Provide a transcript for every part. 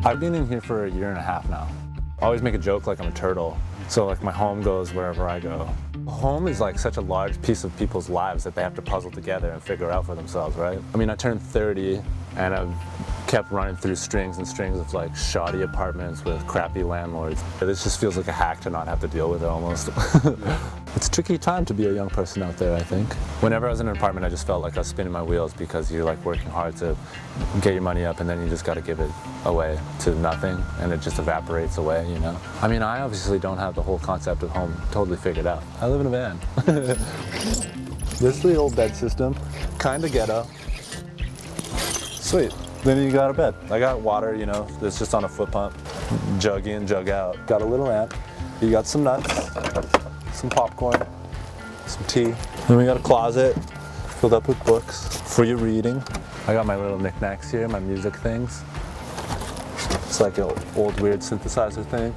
I've been in here for a year and a half now. I always make a joke like I'm a turtle. So like my home goes wherever I go. Home is like such a large piece of people's lives that they have to puzzle together and figure out for themselves, right? I mean, I turned 30 and I've kept running through strings and strings of like shoddy apartments with crappy landlords. This just feels like a hack to not have to deal with it almost. It's a tricky time to be a young person out there, I think. Whenever I was in an apartment, I just felt like I was spinning my wheels because you're like working hard to get your money up and then you just got to give it away to nothing and it just evaporates away, you know? I mean, I obviously don't have the whole concept of home totally figured out. I live in a van. This is the old bed system, kind of ghetto. Sweet. Then you got a bed. I got water, you know, it's just on a foot pump. Jug in, jug out. Got a little lamp. You got some nuts, some popcorn, some tea. Then we got a closet filled up with books for your reading. I got my little knickknacks here, my music things. It's like an old weird synthesizer thing.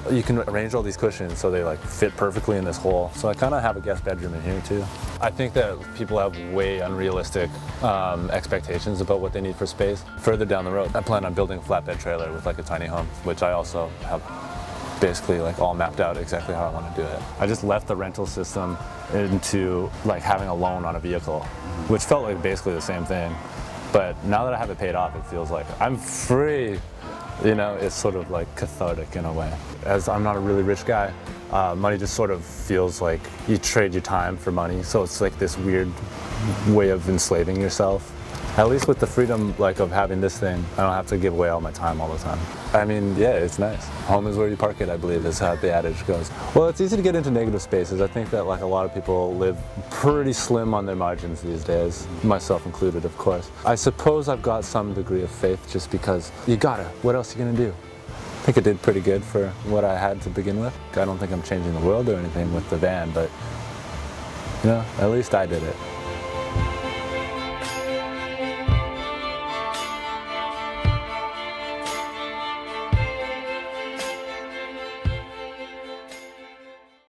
You can arrange all these cushions so they like fit perfectly in this hole. So I kind of have a guest bedroom in here too. I think that people have way unrealistic expectations about what they need for space. Further down the road, I plan on building a flatbed trailer with like a tiny home, which I also have basically like all mapped out exactly how I want to do it. I just left the rental system into like having a loan on a vehicle, which felt like basically the same thing. But now that I have it paid off, it feels like I'm free. You know, it's sort of like cathartic in a way. As I'm not a really rich guy, money just sort of feels like you trade your time for money. So it's like this weird way of enslaving yourself. At least with the freedom like of having this thing, I don't have to give away all my time all the time. I mean, yeah, it's nice. Home is where you park it, I believe, is how the adage goes. Well, it's easy to get into negative spaces. I think that like a lot of people live pretty slim on their margins these days, myself included, of course. I suppose I've got some degree of faith just because you gotta. What else are you gonna do? I think I did pretty good for what I had to begin with. I don't think I'm changing the world or anything with the van, but you know, at least I did it.